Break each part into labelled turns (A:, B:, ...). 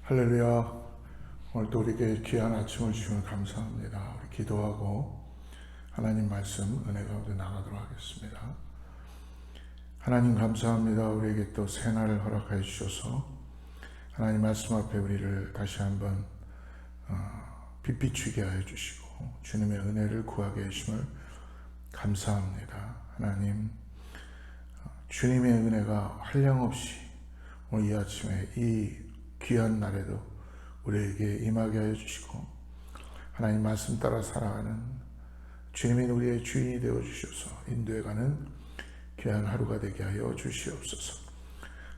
A: 할렐루야. 오늘도 우리에게 귀한 아침을 주시면 감사합니다. 우리 기도하고 하나님 말씀 은혜 가운데 나가도록 하겠습니다. 하나님 감사합니다. 우리에게 또 새날을 허락하여 주셔서 하나님 말씀 앞에 우리를 다시 한번 빛비추게 하여 주시고 주님의 은혜를 구하게 해주심을 감사합니다. 하나님 주님의 은혜가 한량없이 오늘 이 아침에 이 귀한 날에도 우리에게 임하게 하여 주시고 하나님 말씀 따라 살아가는 주님이 우리의 주인이 되어 주셔서 인도해가는 귀한 하루가 되게 하여 주시옵소서.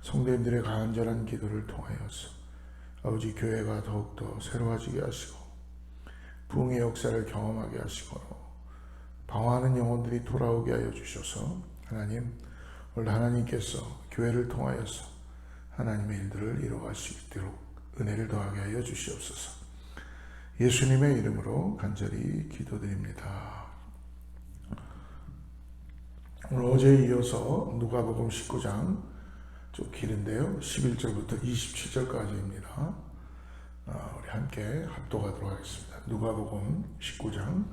A: 성도님들의 간절한 기도를 통하여서 아버지 교회가 더욱더 새로워지게 하시고 부흥의 역사를 경험하게 하시고 방황하는 영혼들이 돌아오게 하여 주셔서 하나님 오늘 하나님께서 교회를 통하여서 하나님의 일들을 이루어갈 수 있도록 은혜를 더하게 하여 주시옵소서. 예수님의 이름으로 간절히 기도드립니다. 오늘 어제에 이어서 누가복음 19장 좀 길은데요. 11절부터 27절까지입니다. 우리 함께 합독하도록 하겠습니다. 누가복음 19장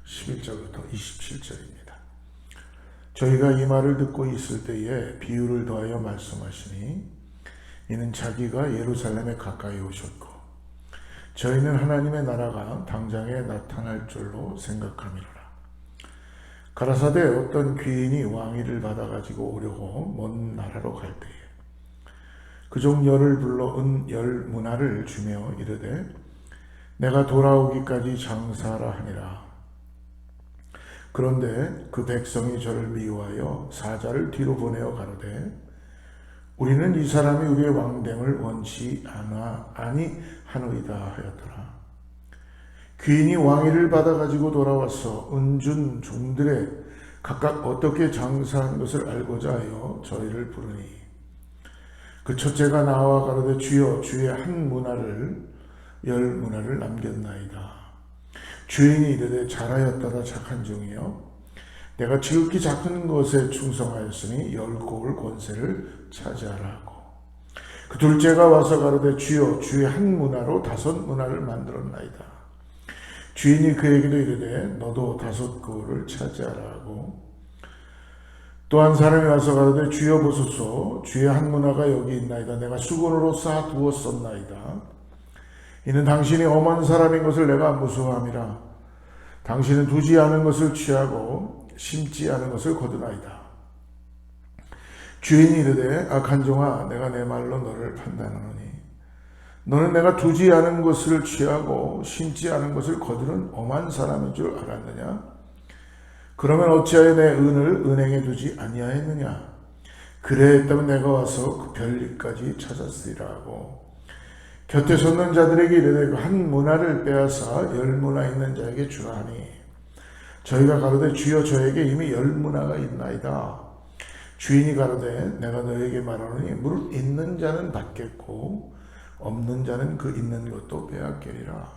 A: 11절부터 27절입니다. 저희가 이 말을 듣고 있을 때에 비유를 더하여 말씀하시니 이는 자기가 예루살렘에 가까이 오셨고 저희는 하나님의 나라가 당장에 나타날 줄로 생각함이로라. 가라사대 어떤 귀인이 왕위를 받아가지고 오려고 먼 나라로 갈 때에 그종 열을 불러 은 열 문화를 주며 이르되 내가 돌아오기까지 장사하라 하니라. 그런데 그 백성이 저를 미워하여 사자를 뒤로 보내어 가로되 우리는 이 사람이 우리의 왕됨을 원치 아니하노이다 하였더라. 귀인이 왕위를 받아가지고 돌아와서 은준 종들의 각각 어떻게 장사한 것을 알고자 하여 저희를 부르니 그 첫째가 나와 가로되 주여 주의 한 문화를 열 문화를 남겼나이다. 주인이 이르되 잘하였다다 착한 종이여 내가 지극히 작은 것에 충성하였으니 열 곡을 권세를 차지하라 하고 그 둘째가 와서 가로되 주여 주의 한 문화로 5 문화를 만들었나이다. 주인이 그에게도 이르되 너도 5 고를 차지하라 하고 또 한 사람이 와서 가로되 주여 보소서 주의 한 문화가 여기 있나이다. 내가 수건으로 쌓아두었었나이다. 이는 당신이 엄한 사람인 것을 내가 무서워함이라. 당신은 두지 않은 것을 취하고 심지 않은 것을 거두나이다. 주인이 이르되 악한 종아 내가 내 말로 너를 판단하노니 너는 내가 두지 않은 것을 취하고 심지 않은 것을 거두는 엄한 사람인 줄 알았느냐? 그러면 어찌하여 내 은을 은행에 두지 아니하였느냐? 그래했다면 내가 와서 그 별일까지 찾았으리라 하고 곁에 섰는 자들에게 이르되 한 문화를 빼앗아 10 문화 있는 자에게 주라 하니 저희가 가로되 주여 저에게 이미 10 문화가 있나이다. 주인이 가로되 내가 너에게 말하노니 무릇 있는 자는 받겠고 없는 자는 그 있는 것도 빼앗기리라.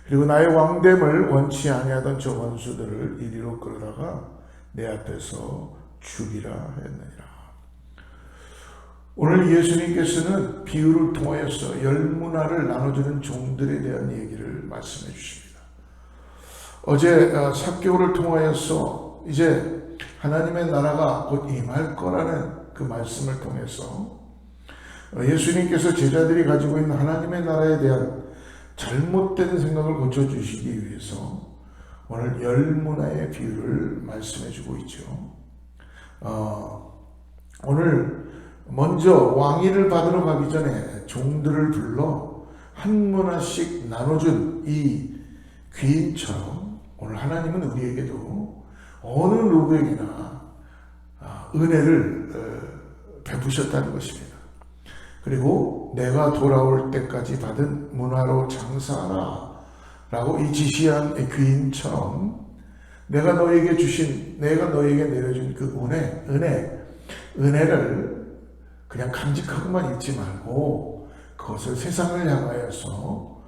A: 그리고 나의 왕됨을 원치 아니하던 저 원수들을 이리로 끌어다가 내 앞에서 죽이라 하였느니라. 오늘 예수님께서는 비유를 통하여서 10 문화를 나눠주는 종들에 대한 얘기를 말씀해 주십니다. 어제 삭개오를 통하여서 이제 하나님의 나라가 곧 임할 거라는 그 말씀을 통해서 예수님께서 제자들이 가지고 있는 하나님의 나라에 대한 잘못된 생각을 고쳐주시기 위해서 오늘 10 문화의 비유를 말씀해 주고 있죠. 오늘 먼저 왕위를 받으러 가기 전에 종들을 불러 한 문화씩 나눠준 이 귀인처럼 오늘 하나님은 우리에게도 어느 누구에게나 은혜를 베푸셨다는 것입니다. 그리고 내가 돌아올 때까지 받은 문화로 장사하라 라고 이 지시한 귀인처럼 내가 너에게 내려준 그 은혜를 그냥 간직하고만 있지 말고 그것을 세상을 향하여서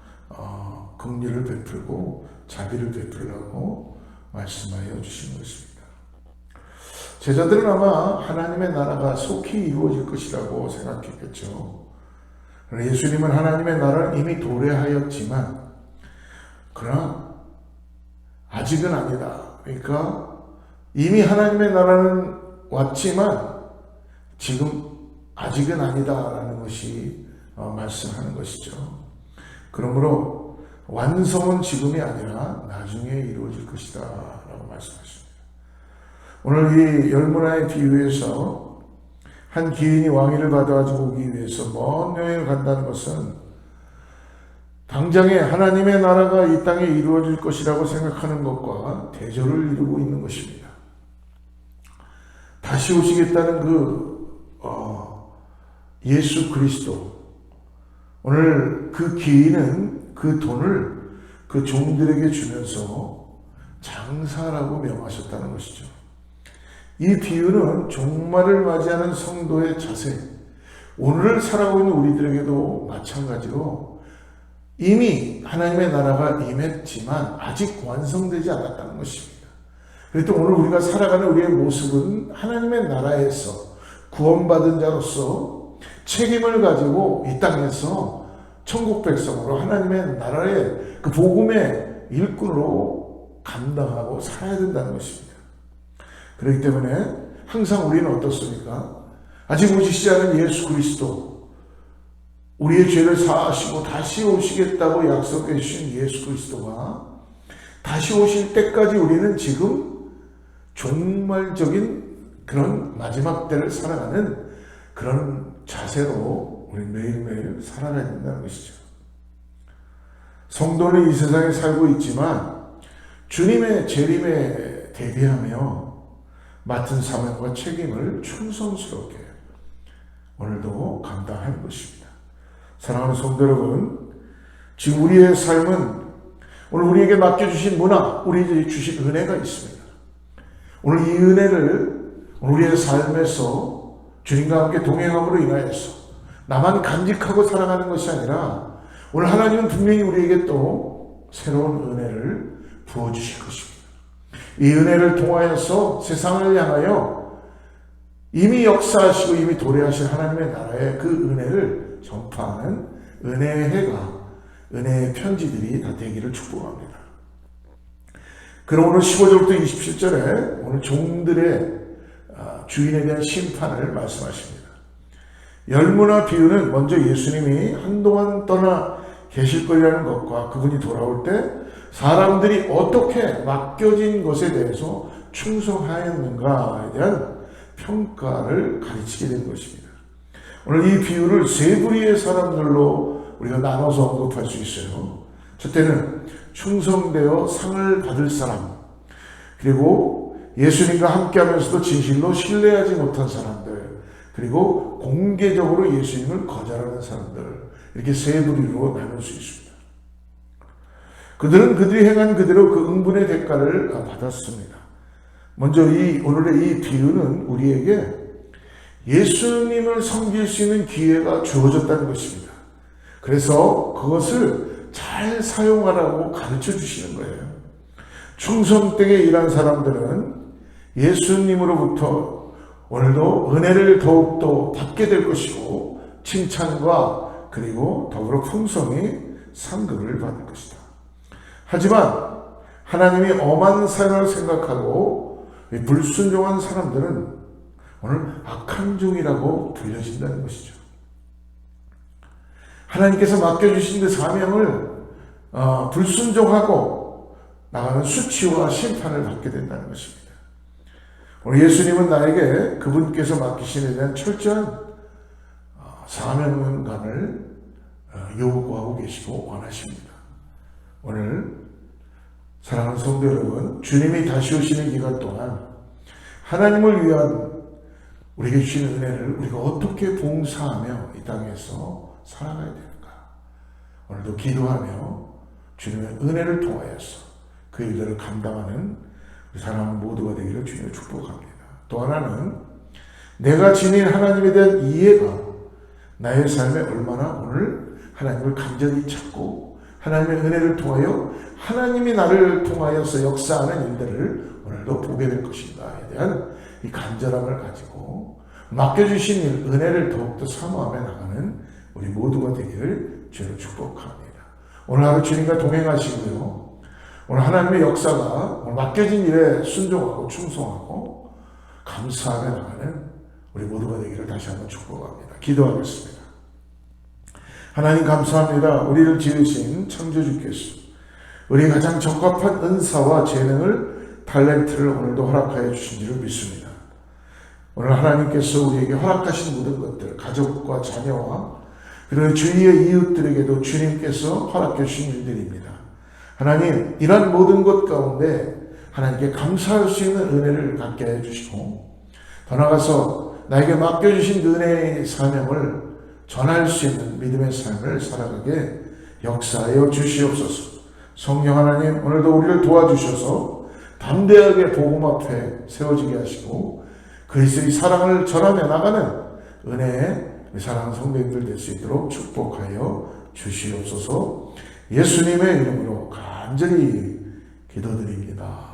A: 긍휼을 베풀고 자비를 베풀라고 말씀하여 주신 것입니다. 제자들은 아마 하나님의 나라가 속히 이루어질 것이라고 생각했겠죠. 예수님은 하나님의 나라를 이미 도래하였지만 그러나 아직은 아니다. 그러니까 이미 하나님의 나라는 왔지만 지금 아직은 아니다라는 것이 말씀하는 것이죠. 그러므로 완성은 지금이 아니라 나중에 이루어질 것이다 라고 말씀하십니다. 오늘 이 열문화의 비유에서 한 기인이 왕위를 받아가지고 오기 위해서 먼 여행을 간다는 것은 당장에 하나님의 나라가 이 땅에 이루어질 것이라고 생각하는 것과 대조를 이루고 있는 것입니다. 다시 오시겠다는 예수 그리스도, 오늘 그 기인은 그 돈을 그 종들에게 주면서 장사라고 명하셨다는 것이죠. 이 비유는 종말을 맞이하는 성도의 자세, 오늘을 살아가고 있는 우리들에게도 마찬가지로 이미 하나님의 나라가 임했지만 아직 완성되지 않았다는 것입니다. 그래도 오늘 우리가 살아가는 우리의 모습은 하나님의 나라에서 구원받은 자로서 책임을 가지고 이 땅에서 천국 백성으로 하나님의 나라의 그 복음의 일꾼으로 감당하고 살아야 된다는 것입니다. 그렇기 때문에 항상 우리는 어떻습니까? 아직 오시지 않은 예수 그리스도, 우리의 죄를 사하시고 다시 오시겠다고 약속해 주신 예수 그리스도가 다시 오실 때까지 우리는 지금 종말적인 그런 마지막 때를 살아가는 그런 자세로 우리 매일매일 살아가야 된다는 것이죠. 성도는 이 세상에 살고 있지만 주님의 재림에 대비하며 맡은 사명과 책임을 충성스럽게 오늘도 감당하는 것입니다. 사랑하는 성도 여러분, 지금 우리의 삶은 오늘 우리에게 맡겨주신 문화, 우리에게 주신 은혜가 있습니다. 오늘 이 은혜를 우리의 삶에서 주님과 함께 동행함으로 인하여서 나만 간직하고 살아가는 것이 아니라 오늘 하나님은 분명히 우리에게 또 새로운 은혜를 부어주실 것입니다. 이 은혜를 통하여서 세상을 향하여 이미 역사하시고 이미 도래하신 하나님의 나라의 그 은혜를 전파하는 은혜의 해가, 은혜의 편지들이 다 되기를 축복합니다. 그럼 오늘 15절부터 27절에 오늘 종들의 주인에 대한 심판을 말씀하십니다. 열무나 비유는 먼저 예수님이 한동안 떠나 계실 거라는 것과 그분이 돌아올 때 사람들이 어떻게 맡겨진 것에 대해서 충성하였는가에 대한 평가를 가르치게 된 것입니다. 오늘 이 비유를 세 부류의 사람들로 우리가 나눠서 언급할 수 있어요. 첫째는 충성되어 상을 받을 사람, 그리고 예수님과 함께하면서도 진실로 신뢰하지 못한 사람들, 그리고 공개적으로 예수님을 거절하는 사람들, 이렇게 세 부류로 나눌 수 있습니다. 그들은 그들이 행한 그대로 그 응분의 대가를 받았습니다. 먼저 오늘의 이 비유는 우리에게 예수님을 섬길 수 있는 기회가 주어졌다는 것입니다. 그래서 그것을 잘 사용하라고 가르쳐 주시는 거예요. 충성되게 일한 사람들은 예수님으로부터 오늘도 은혜를 더욱더 받게 될 것이고 칭찬과 그리고 더불어 풍성히 상급을 받을 것이다. 하지만 하나님이 엄한 사람을 생각하고 불순종한 사람들은 오늘 악한 종이라고 불려진다는 것이죠. 하나님께서 맡겨주신 그 사명을 불순종하고 나가는 수치와 심판을 받게 된다는 것입니다. 오늘 예수님은 나에게 그분께서 맡기신 에 대한 철저한 사명감을 요구하고 계시고 원하십니다. 오늘 사랑하는 성도 여러분, 주님이 다시 오시는 기간 동안 하나님을 위한 우리에게 주신 은혜를 우리가 어떻게 봉사하며 이 땅에서 살아가야 되는가, 오늘도 기도하며 주님의 은혜를 통하여서 그 일들을 감당하는 우리 사람 모두가 되기를 주님을 축복합니다. 또 하나는 내가 지닌 하나님에 대한 이해가 나의 삶에 얼마나 오늘 하나님을 간절히 찾고 하나님의 은혜를 통하여 하나님이 나를 통하여서 역사하는 일들을 오늘도 보게 될 것인가에 대한 이 간절함을 가지고 맡겨주신 일, 은혜를 더욱더 사모하며 나가는 우리 모두가 되기를 주로 축복합니다. 오늘 하루 주님과 동행하시고요. 오늘 하나님의 역사가 오늘 맡겨진 일에 순종하고 충성하고 감사하며 나가는 우리 모두가 되기를 다시 한번 축복합니다. 기도하겠습니다. 하나님 감사합니다. 우리를 지으신 창조주께서 우리 가장 적합한 은사와 재능을 탤런트를 오늘도 허락하여 주신 줄을 믿습니다. 오늘 하나님께서 우리에게 허락하신 모든 것들, 가족과 자녀와 그리고 주위의 이웃들에게도 주님께서 허락해 주신 일들입니다. 하나님, 이런 모든 것 가운데 하나님께 감사할 수 있는 은혜를 갖게 해주시고 더 나아가서 나에게 맡겨주신 은혜의 사명을 전할 수 있는 믿음의 삶을 살아가게 역사하여 주시옵소서. 성령 하나님, 오늘도 우리를 도와주셔서 담대하게 복음 앞에 세워지게 하시고 그리스도의 사랑을 전하며 나가는 은혜의 사랑하는 성도님들 될 수 있도록 축복하여 주시옵소서. 예수님의 이름으로 간절히 기도드립니다.